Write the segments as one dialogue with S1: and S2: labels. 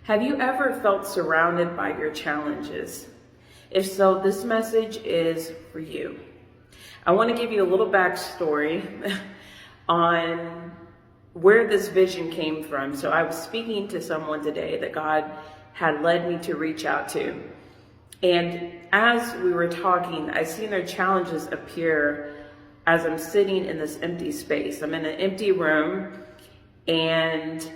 S1: Have you ever felt surrounded by your challenges? If so, this message is for you. I want to give you a little backstory on where this vision came from. So I was speaking to someone today that God had led me to reach out to. And as we were talking, I seen their challenges appear as I'm sitting in this empty space. I'm in an empty room and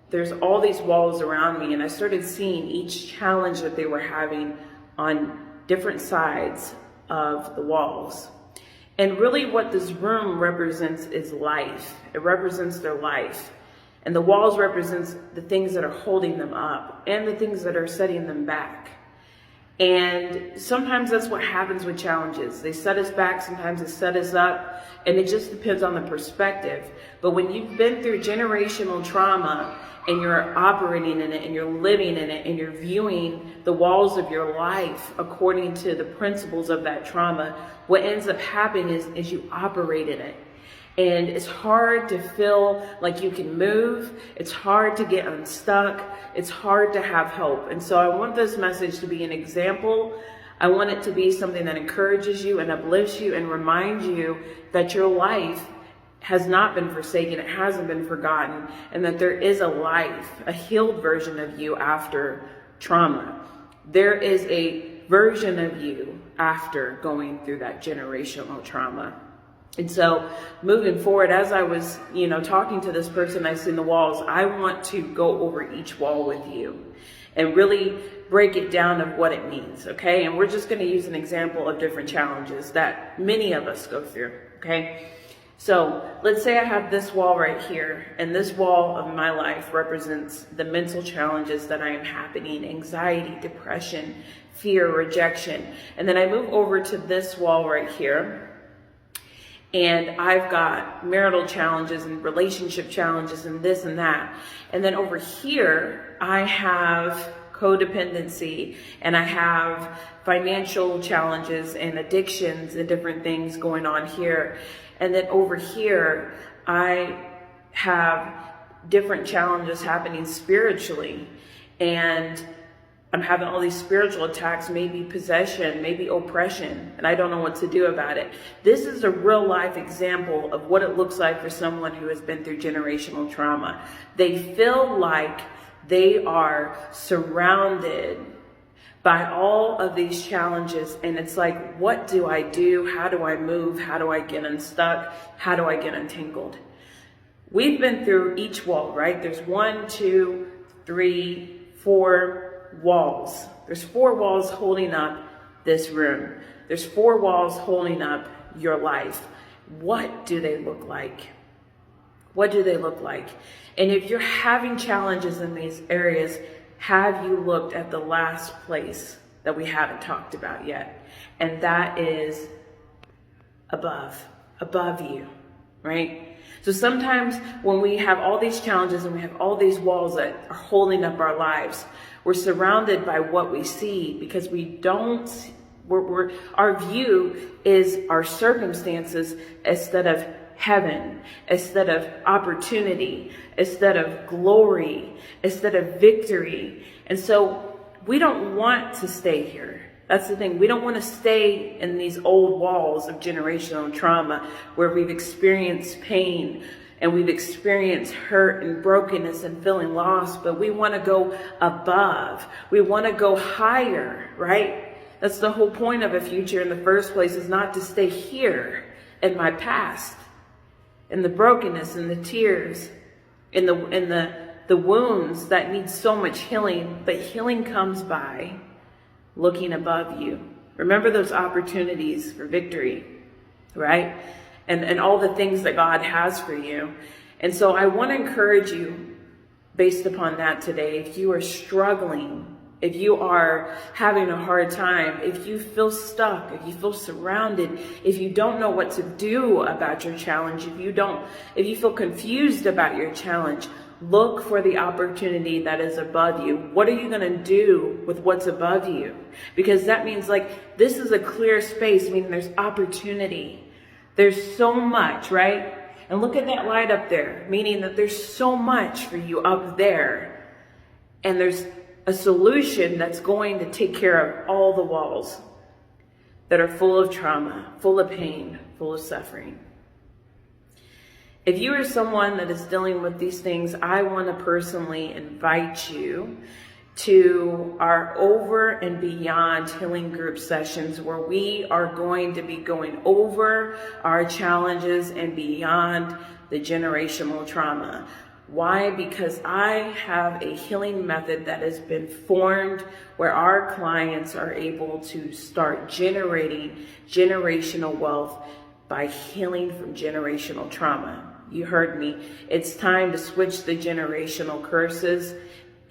S1: there's all these walls around me, and I started seeing each challenge that they were having on different sides of the walls. And really what this room represents is life. It represents their life. And the walls represents the things that are holding them up and the things that are setting them back. And sometimes that's what happens with challenges. They set us back, sometimes they set us up, and it just depends on the perspective. But when you've been through generational trauma and you're operating in it and you're living in it and you're viewing the walls of your life according to the principles of that trauma, what ends up happening is you operate in it. And it's hard to feel like you can move. It's hard to get unstuck. It's hard to have hope. And so I want this message to be an example. I want it to be something that encourages you and uplifts you and reminds you that your life has not been forsaken. It hasn't been forgotten. And that there is a life, a healed version of you after trauma. There is a version of you after going through that generational trauma. And so moving forward, as I was, talking to this person I see in the walls, I want to go over each wall with you and really break it down of what it means, okay? And we're just going to use an example of different challenges that many of us go through, okay? So let's say I have this wall right here, and this wall of my life represents the mental challenges that I am having: anxiety, depression, fear, rejection. And then I move over to this wall right here, and I've got marital challenges and relationship challenges and this and that. And then over here, I have codependency, and I have financial challenges and addictions and different things going on here. And then over here, I have different challenges happening spiritually. And I'm having all these spiritual attacks, maybe possession, maybe oppression, and I don't know what to do about it. This is a real life example of what it looks like for someone who has been through generational trauma. They feel like they are surrounded by all of these challenges, and it's like, what do I do? How do I move? How do I get unstuck? How do I get untangled? We've been through each wall, right? There's 1, 2, 3, 4 walls. There's 4 walls holding up this room. There's 4 walls holding up your life. What do they look like? What do they look like? And if you're having challenges in these areas, have you looked at the last place that we haven't talked about yet? And that is above you, right? So sometimes when we have all these challenges and we have all these walls that are holding up our lives, we're surrounded by what we see because our view is our circumstances instead of heaven, instead of opportunity, instead of glory, instead of victory. And so we don't want to stay here. That's the thing. We don't want to stay in these old walls of generational trauma where we've experienced pain and we've experienced hurt and brokenness and feeling lost, but we want to go above. We want to go higher, right? That's the whole point of a future in the first place, is not to stay here in my past, in the brokenness and the tears, in the wounds that need so much healing. But healing comes by looking above you. Remember those opportunities for victory, right? And all the things that God has for you. And so I want to encourage you based upon that today. If you are struggling, if you are having a hard time, if you feel stuck, if you feel surrounded, if you don't know what to do about your challenge, if you feel confused about your challenge, look for the opportunity that is above you. What are you going to do with what's above you? Because that means this is a clear space, meaning there's opportunity. There's so much, right? And look at that light up there, meaning that there's so much for you up there. And there's a solution that's going to take care of all the walls that are full of trauma, full of pain, full of suffering. If you are someone that is dealing with these things, I want to personally invite you to our Over and Beyond Healing Group sessions, where we are going to be going over our challenges and beyond the generational trauma. Why? Because I have a healing method that has been formed where our clients are able to start generating generational wealth by healing from generational trauma. You heard me. It's time to switch the generational curses,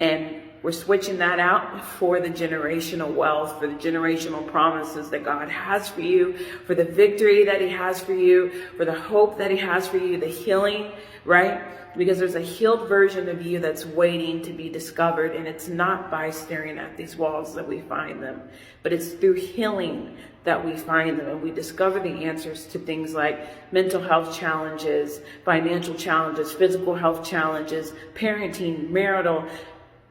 S1: and we're switching that out for the generational wealth, for the generational promises that God has for you, for the victory that He has for you, for the hope that He has for you, the healing, right? Because there's a healed version of you that's waiting to be discovered, and it's not by staring at these walls that we find them, but it's through healing that we find them, and we discover the answers to things like mental health challenges, financial challenges, physical health challenges, parenting, marital,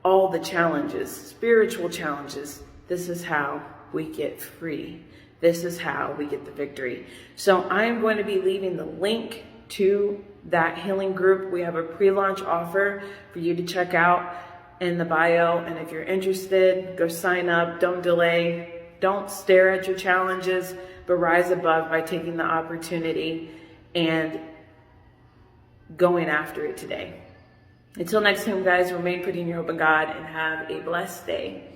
S1: all the challenges, spiritual challenges. This is how we get free. This is how we get the victory. So I am going to be leaving the link to that healing group. We have a pre-launch offer for you to check out in the bio. And if you're interested, go sign up. Don't delay. Don't stare at your challenges, but rise above by taking the opportunity and going after it today. Until next time, guys, remain putting your hope in God and have a blessed day.